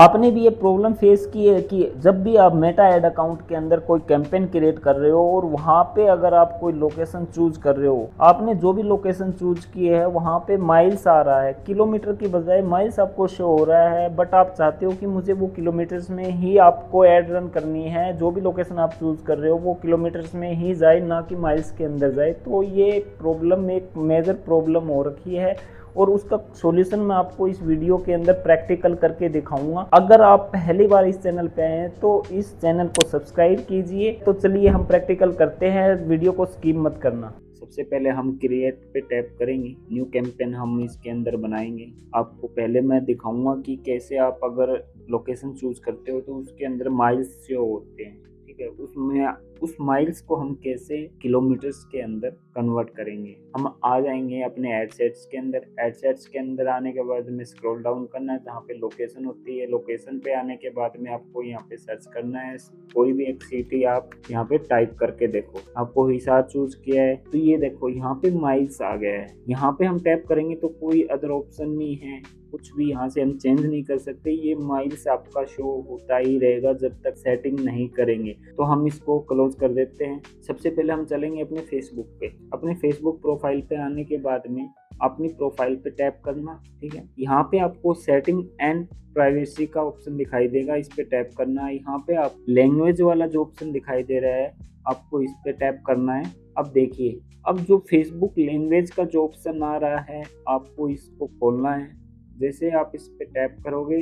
आपने भी ये प्रॉब्लम फेस की है कि जब भी आप मेटा ऐड अकाउंट के अंदर कोई कैंपेन क्रिएट कर रहे हो और वहाँ पे अगर आप कोई लोकेशन चूज कर रहे हो, आपने जो भी लोकेशन चूज की है वहाँ पे माइल्स आ रहा है, किलोमीटर की बजाय माइल्स आपको शो हो रहा है। बट आप चाहते हो कि मुझे वो किलोमीटर्स में ही आपको ऐड रन करनी है, जो भी लोकेशन आप चूज कर रहे हो वो किलोमीटर्स में ही जाए, ना कि माइल्स के अंदर जाए। तो ये प्रॉब्लम एक मेजर प्रॉब्लम हो रखी है और उसका सॉल्यूशन मैं आपको इस वीडियो के अंदर प्रैक्टिकल करके दिखाऊंगा। अगर आप पहली बार इस चैनल पे आए हैं तो इस चैनल को सब्सक्राइब कीजिए। तो चलिए हम प्रैक्टिकल करते हैं, वीडियो को स्किप मत करना। सबसे पहले हम क्रिएट पे टैप करेंगे, न्यू कैंपेन हम इसके अंदर बनाएंगे। आपको पहले मैं दिखाऊंगा कि कैसे आप अगर लोकेशन चूज करते हो तो उसके अंदर माइल्स शो होते हैं, ठीक है। उसमें उस माइल्स को हम कैसे किलोमीटर्स के अंदर कन्वर्ट करेंगे। हम आ जाएंगे अपने एडसेट्स के अंदर। एडसेट्स के अंदर आने के बाद में स्क्रॉल डाउन करना है, जहाँ पे लोकेशन होती है। लोकेशन पे आने के बाद में आपको यहाँ पे सर्च करना है, कोई भी एक सिटी आप यहाँ पे टाइप करके देखो। आपको हिसार चूज किया है तो ये देखो यहाँ पे माइल्स आ गया है। यहाँ पे हम टैप करेंगे तो कोई अदर ऑप्शन नहीं है, कुछ भी यहाँ से हम चेंज नहीं कर सकते। ये माइल्स आपका शो होता ही रहेगा जब तक सेटिंग नहीं करेंगे। तो हम इसको क्लोज कर देते हैं। सबसे पहले हम चलेंगे अपने फेसबुक पे। अपने फेसबुक प्रोफाइल पे आने के बाद में अपनी प्रोफाइल पे टैप करना, ठीक है। यहाँ पे आपको सेटिंग एंड प्राइवेसी का ऑप्शन दिखाई देगा, इस पे टैप करना है। यहाँ पे आप लैंग्वेज वाला जो ऑप्शन दिखाई दे रहा है आपको इस पे टैप करना है। अब देखिए, अब जो फेसबुक लैंग्वेज का जो ऑप्शन आ रहा है आपको इसको खोलना है। जैसे आप इस पे टैप करोगे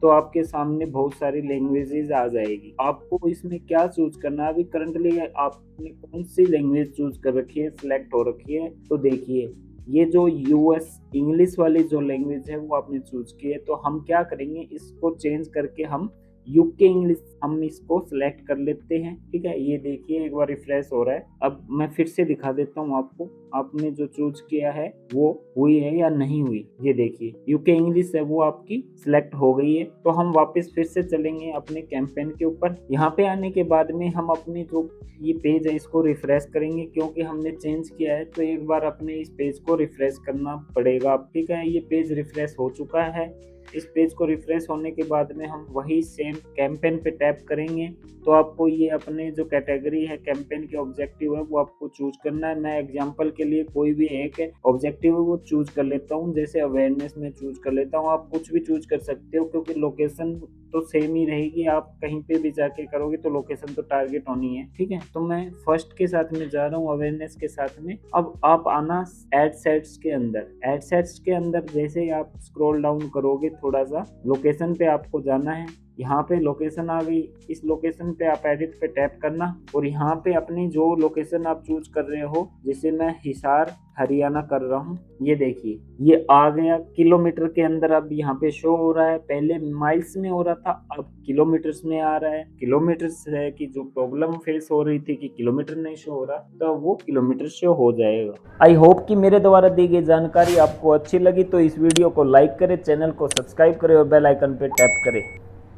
तो आपके सामने बहुत सारी लैंग्वेजेस आ जाएगी। आपको इसमें क्या चूज करना है, अभी करंटली आपने कौन सी लैंग्वेज चूज कर रखी है, सिलेक्ट हो रखी है। तो देखिए ये जो यूएस इंग्लिश वाली जो लैंग्वेज है वो आपने चूज की है। तो हम क्या करेंगे, इसको चेंज करके हम यूके इंग्लिश हम इसको सिलेक्ट कर लेते हैं, ठीक है। ये देखिए एक बार रिफ्रेश हो रहा है। अब मैं फिर से दिखा देता हूँ आपको, आपने जो चूज किया है वो हुई है या नहीं हुई। ये देखिए यूके इंग्लिश है वो आपकी सिलेक्ट हो गई है। तो हम वापस फिर से चलेंगे अपने कैंपेन के ऊपर। यहाँ पे आने के बाद में हम अपने जो ये पेज है इसको रिफ्रेश करेंगे, क्योंकि हमने चेंज किया है तो एक बार अपने इस पेज को रिफ्रेश करना पड़ेगा, ठीक है। ये पेज रिफ्रेश हो चुका है। इस पेज को रिफ्रेश होने के बाद में हम वही सेम कैंपेन पे टैप करेंगे। तो आपको ये अपने जो कैटेगरी है कैंपेन के ऑब्जेक्टिव है वो आपको चूज करना है। मैं एग्जांपल के लिए कोई भी एक ऑब्जेक्टिव है वो चूज कर लेता हूँ, जैसे अवेयरनेस में चूज कर लेता हूँ। आप कुछ भी चूज कर सकते हो क्योंकि लोकेशन तो सेम ही रहेगी। आप कहीं पे भी जाके करोगे तो लोकेशन तो टारगेट होनी है, ठीक है। तो मैं फर्स्ट के साथ में जा रहा हूँ, अवेयरनेस के साथ में। अब आप आना एडसेट्स के अंदर। एडसेट्स के अंदर जैसे ही आप स्क्रॉल डाउन करोगे थोड़ा सा, लोकेशन पे आपको जाना है। यहाँ पे लोकेशन आ गई, इस लोकेशन पे आप एडिट पे टैप करना और यहाँ पे अपनी जो लोकेशन आप चूज कर रहे हो, जैसे मैं हिसार हरियाणा कर रहा हूँ, ये देखिए ये आ गया किलोमीटर के अंदर। अब यहाँ पे शो हो रहा है, पहले माइल्स में हो रहा था अब किलोमीटर्स में आ रहा है। किलोमीटर्स है कि जो प्रॉब्लम फेस हो रही थी कि किलोमीटर नहीं शो हो रहा, तो वो किलोमीटर शो हो जाएगा। आई होप कि मेरे द्वारा दी गई जानकारी आपको अच्छी लगी। तो इस वीडियो को लाइक करें, चैनल को सब्सक्राइब करें और बेल आइकन पे टैप करें।